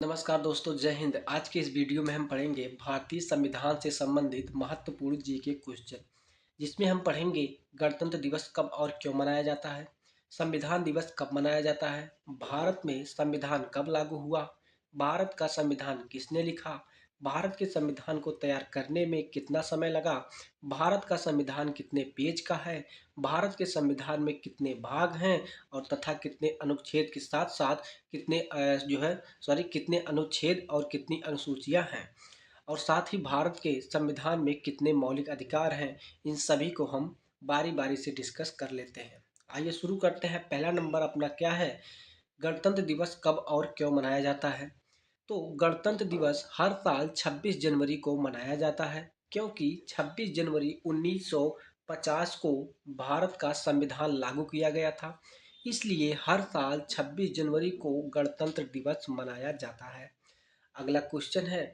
नमस्कार दोस्तों, जय हिंद। आज के इस वीडियो में हम पढ़ेंगे भारतीय संविधान से संबंधित महत्वपूर्ण जीके क्वेश्चन, जिसमें हम पढ़ेंगे गणतंत्र दिवस कब और क्यों मनाया जाता है, संविधान दिवस कब मनाया जाता है, भारत में संविधान कब लागू हुआ, भारत का संविधान किसने लिखा, भारत के संविधान को तैयार करने में कितना समय लगा, भारत का संविधान कितने पेज का है, भारत के संविधान में कितने भाग हैं और तथा कितने अनुच्छेद के साथ साथ कितने कितने अनुच्छेद और कितनी अनुसूचियां हैं, और साथ ही भारत के संविधान में कितने मौलिक अधिकार हैं। इन सभी को हम बारी बारी से डिस्कस कर लेते हैं। आइए शुरू करते हैं। पहला नंबर अपना क्या है? गणतंत्र दिवस कब और क्यों मनाया जाता है? तो गणतंत्र दिवस हर साल 26 जनवरी को मनाया जाता है, क्योंकि 26 जनवरी 1950 को भारत का संविधान लागू किया गया था। इसलिए हर साल 26 जनवरी को गणतंत्र दिवस मनाया जाता है। अगला क्वेश्चन है,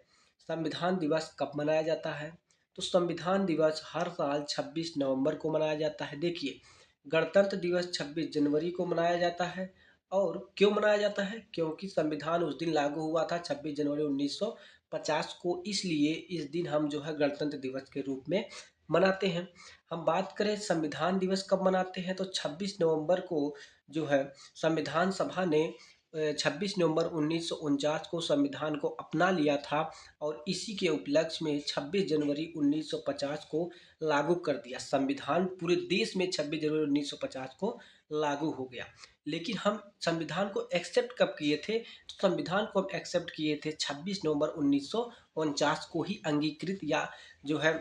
संविधान दिवस कब मनाया जाता है? तो संविधान दिवस हर साल 26 नवंबर को मनाया जाता है। देखिए, गणतंत्र दिवस 26 जनवरी को मनाया जाता है। और क्यों मनाया जाता है? क्योंकि संविधान उस दिन लागू हुआ था 26 जनवरी 1950 को, इसलिए इस दिन हम गणतंत्र दिवस के रूप में मनाते हैं। हम बात करें संविधान दिवस कब मनाते हैं, तो 26 नवंबर को जो है संविधान सभा ने 26 नवंबर 1949 को संविधान को अपना लिया था, और इसी के उपलक्ष्य में 26 जनवरी 1950 को लागू कर दिया। संविधान पूरे देश में 26 जनवरी 1950 को लागू हो गया। लेकिन हम संविधान को एक्सेप्ट कब किए थे? तो संविधान को हम एक्सेप्ट किए थे 26 नवंबर 1949 को ही अंगीकृत या जो है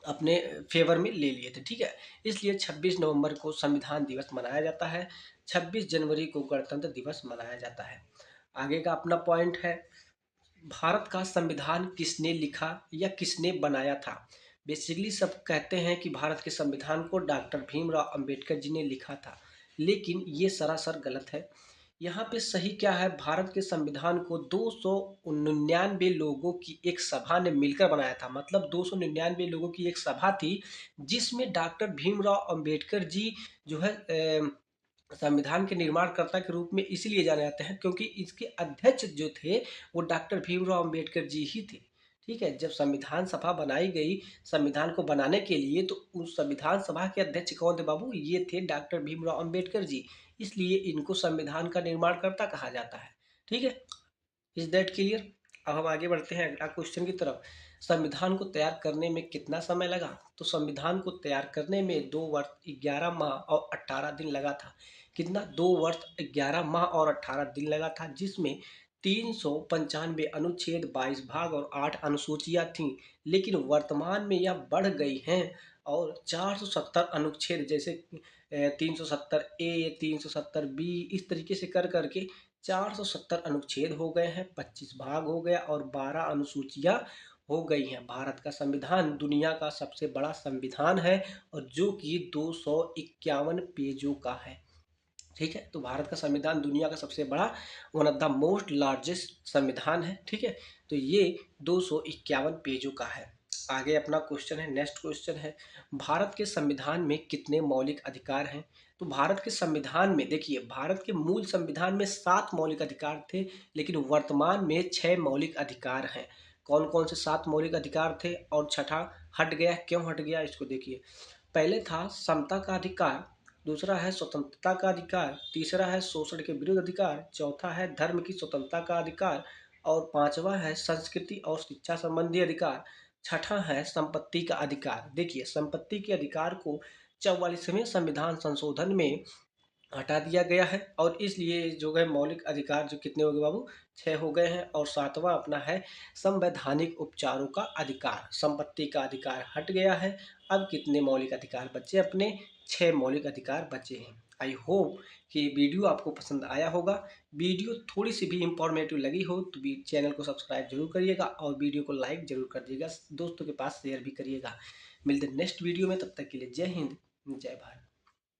अपने फेवर में ले लिए थे। ठीक है, इसलिए 26 नवंबर को संविधान दिवस मनाया जाता है, 26 जनवरी को गणतंत्र दिवस मनाया जाता है। आगे का अपना पॉइंट है, भारत का संविधान किसने लिखा या किसने बनाया था? बेसिकली सब कहते हैं कि भारत के संविधान को डॉक्टर भीमराव अंबेडकर जी ने लिखा था, लेकिन ये सरासर गलत है। यहाँ पे सही क्या है? भारत के संविधान को 299 लोगों की एक सभा ने मिलकर बनाया था। मतलब 299 लोगों की एक सभा थी, जिसमें डॉक्टर भीमराव अंबेडकर जी जो है संविधान के निर्माणकर्ता के रूप में इसलिए जाने जाते हैं, क्योंकि इसके अध्यक्ष जो थे वो डॉक्टर भीमराव अंबेडकर जी ही थे। ठीक है, जब संविधान सभा बनाई गई संविधान को बनाने के लिए, तो उस संविधान सभा के अध्यक्ष कौन थे बाबू? ये थे डॉक्टर भीमराव अंबेडकर जी। इसलिए इनको संविधान का निर्माणकर्ता कहा जाता है। ठीक है, इज दैट क्लियर? अब हम आगे बढ़ते हैं अगला क्वेश्चन की तरफ। संविधान को तैयार करने में कितना समय लगा? तो संविधान को तैयार करने में 2 वर्ष 11 माह और 18 दिन लगा था। कितना? 2 वर्ष 11 माह और 18 दिन लगा था, जिसमें 395 अनुच्छेद, 22 भाग और 8 अनुसूचियां थीं। लेकिन वर्तमान में यह बढ़ गई हैं और 470 अनुच्छेद, जैसे 370 ए, 370 बी, इस तरीके से कर करके 470 अनुच्छेद हो गए हैं, 25 भाग हो गया और 12 अनुसूचियां हो गई हैं। भारत का संविधान दुनिया का सबसे बड़ा संविधान है, और जो कि 251 पेजों का है। ठीक है, तो भारत का संविधान दुनिया का सबसे बड़ा, one of the most largest संविधान है। ठीक है, तो ये 251 पेजों का है। आगे अपना क्वेश्चन है, नेक्स्ट क्वेश्चन है, भारत के संविधान में कितने मौलिक अधिकार हैं? तो भारत के संविधान में देखिए, भारत के मूल संविधान में 7 मौलिक अधिकार थे, लेकिन वर्तमान में 6 मौलिक अधिकार हैं। कौन कौन से 7 मौलिक अधिकार थे और छठा हट गया? क्यों हट गया, इसको देखिए। पहले था समता का अधिकार, दूसरा है स्वतंत्रता का अधिकार, तीसरा है शोषण के विरुद्ध अधिकार, चौथा है धर्म की स्वतंत्रता का अधिकार, और पांचवा है संस्कृति और शिक्षा संबंधी अधिकार, छठा है संपत्ति का अधिकार। देखिए, संपत्ति के अधिकार को 44वें संविधान संशोधन में हटा दिया गया है, और इसलिए जो है मौलिक अधिकार जो कितने हो गए बाबू? 6 हो गए हैं। और सातवां अपना है संवैधानिक उपचारों का अधिकार। संपत्ति का अधिकार हट गया है, अब कितने मौलिक अधिकार बचे? अपने 6 मौलिक अधिकार बचे हैं। आई होप कि वीडियो आपको पसंद आया होगा। वीडियो थोड़ी सी भी इंफॉर्मेटिव लगी हो तो भी चैनल को सब्सक्राइब जरूर करिएगा, और वीडियो को लाइक जरूर कर दीजिएगा, दोस्तों के पास शेयर भी करिएगा। मिलते नेक्स्ट वीडियो में, तब तक के लिए जय हिंद, जय भारत।